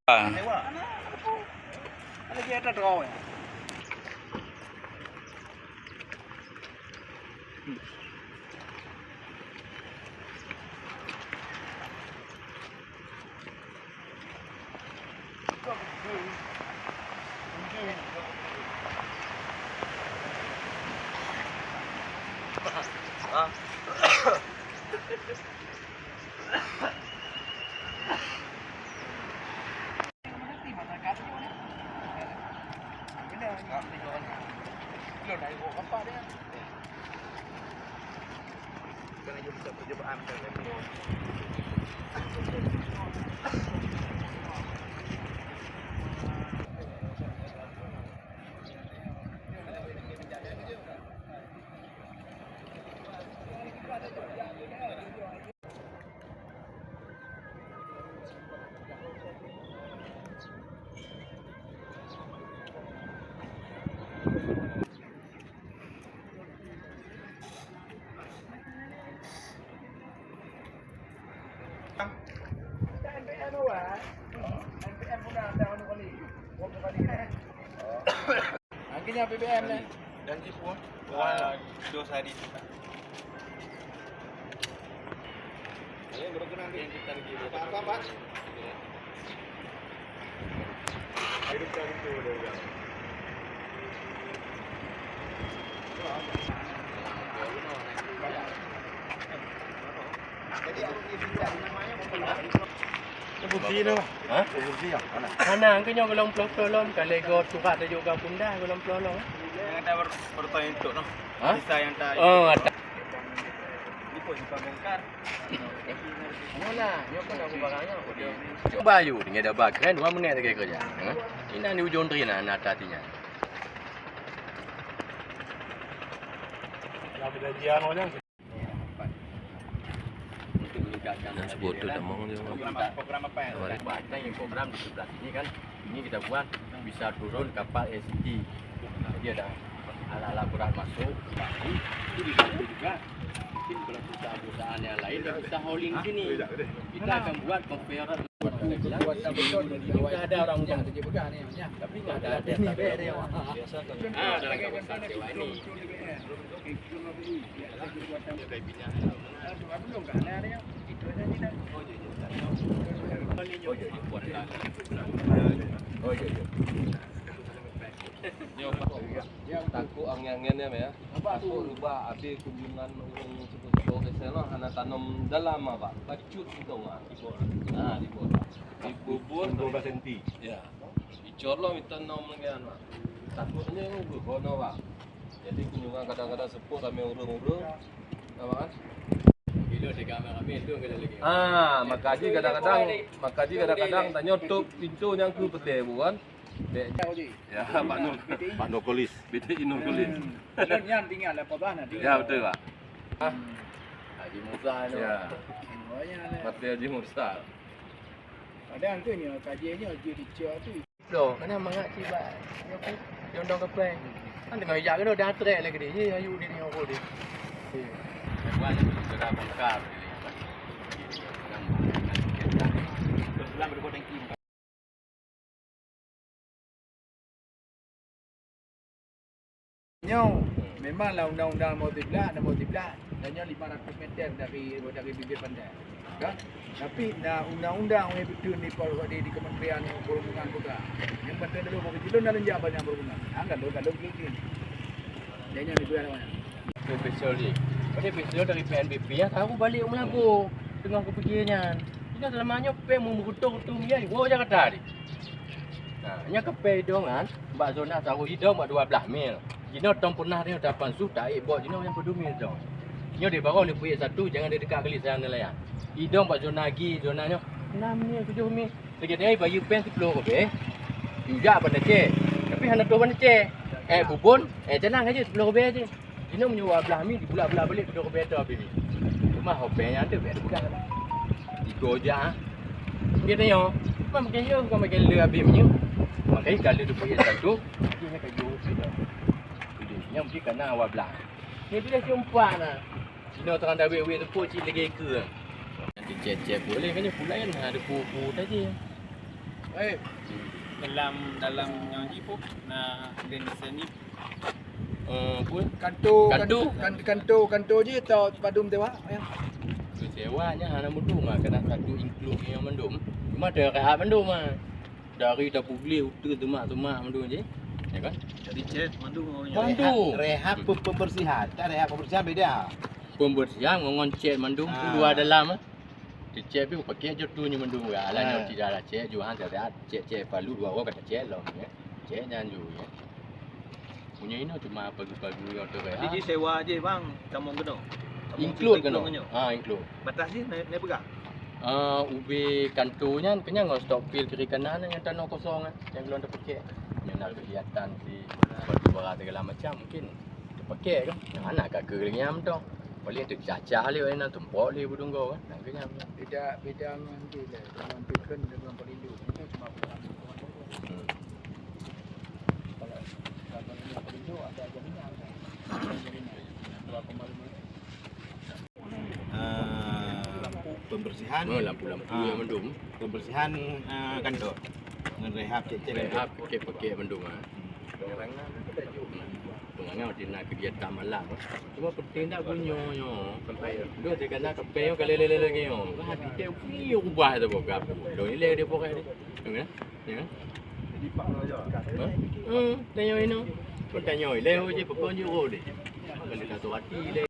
Ewa. Ano kita draw ya? Akhirnya BBM nih. Janji pun. Dos hari. Ayo berkenan di apa Pak? Hidup dari itu udah. Jadi bukti tu. Ha? Bukti yang mana? Mana angkanya golong pelolong kalau go suka ada juga bunda golong pelolong. Yang ada bertanya itu no. Ha? Bisa yang tak. Oh, ada. Di pun juga bongkar. Mana? Yo kan aku barangnya dia. Coba you dengan dah bag kan 2 minit lagi kerja. Ha? Ini ni ujung tri nak tatinya. Yang perjanjian orang. Dan sebut tu nama dia. Program apa ya? Kita yang program di sebelah sini kan, ini kita buat bisa turun kapal ST. Jadi ada ala-ala berat masuk, itu dibantu juga. Mungkin kalau perusahaan-perusahaan yang lain yang bisa hauling sini, kita akan buat conveyor. Kita ada orang yang kerja pegang ni, tapi nggak ada ni dia. Dalam kawasan sewa ini. Belum kan ada yang itu ada ni dah. Takut angin-angin ya. Takut lupa ada kunjungan orang suku-suku ke sana anak tanam dalam apa? Bacut itu ah. Di bawah. Di bubur 12 cm. Ya. Dicor lo tanam lagi anak. Takutnya itu kono pak. Jadi kunjungan kadang-kadang sepuh kami urung-urung. Apa kan? Bila di kamera kami itu kita lagi. Makaji kadang-kadang tanya tutup pintu yang ku pete bukan? Ya, Pak Nokolis. BTI Nokolis. Yang tinggal lepas mana? Ya, betul, Pak. Haji Musa tu. Ya. Mati Haji Musa. Ada tu ni kajiannya jadi tu. Loh, kena mangat tiba. Dia undang ke plan. Kan dengan hijab tu dah trek lagi dia. Ye, ayu dia ni apa dia. Buat sudah bongkar. Sebelah berbuat tangki. Memanglah undang-undang multiplat dan multiplat hanya 500 meter dari bibir pantai. Kan? Tapi undang-undang yang betul ni di Kementerian Perhubungan juga. Yang penting dulu mau kecil dalam jawabannya perhubungan. Angkat kalau gini. Dia ni dua namanya. Besok ni. Pada besok dari PNBP ya tahu balik Melabu dengan kepergiannya. Ini selamanya pe mengutuk-utuk dia di bawah Jakarta ni. Nah, nya kepe dongan, mbak zona tahu hidau mbak 12 mil. Jino tong pernah dia dapat su tak buat jino yang berdumi tu. Nyo di bawah ni punya satu jangan dia dekat kali saya nelayan. Hidau mbak zona lagi zonanya 6 mil 7 mil. Sekejap ni bayu pen 10 ke. Juga pada cek. Tapi hendak tu pada cek. Bubun, tenang aja 10 ke aja. Jino menyuap belah mi di bulat-bulat balik 10 ke tu habis ni. Rumah hopenya ada ber bukan. Tiga je ah. Dia tanya, "Apa makan je bukan makan le habis menyu?" Makanya kalau dia punya satu, dia nak kayu sudah. Yang mesti kena awal belah. Ni dia jumpa nah. Cina terang dah wei-wei tepuk cik lagi ke. Nanti cek-cek boleh kan pulai kan ada pupu tadi. dalam nyanyi pun na Indonesia ni Pun Kanto je tau padum tewa. sewanya hana mendung kena satu include yang mendung. Cuma ada rehat mendung dari Dapugli utu tumak mendung je. Ya kan? jadi jet mandu Mandu. Rehab pembersihan. Tak rehab pembersihan beda. Pembersihan ngoncet mendung tu dua dalam. Cek pi pakai je tu ni mendung ga lah nyo tidak ada cek jualan tak cek palu dua orang kata cek lah ya. Cek jangan ju ya. Punya ini cuma pagi-pagi yang tu rehat. jadi sewa je bang kamu kena Include kan? Include. batas ni naik pegang Ubi kantornya kenyang kalau stop field kiri kanan yang tanah kosong yang belum terpakai. Yang nak kelihatan si batu-bara segala macam mungkin terpakai kan. Anak kat keringam tu. Boleh tu cacah le nak tumpuk le budung kau kan. Nak kenyang. Beda nanti lah dengan Piken dengan Perindu. Itu cuma bukan. Kalau dengan Perindu ada jaminan. Pembersihan. Lampu-lampu yang mendung. Pembersihan kantor. Dengan rehab cek-cek Rehab pakai mendung Kadang-kadang Tengah dia nak kegiatan malam. Cuma penting tak bunyo sampai dua sekali kape kali lele lagi yo. Hati dia punya ubah tu bukan apa. Doi le dia pokai dia. Tengok ya. jadi pak aja Tanya ini. Tanya le je pokoknya ro dia. Kalau kata hati le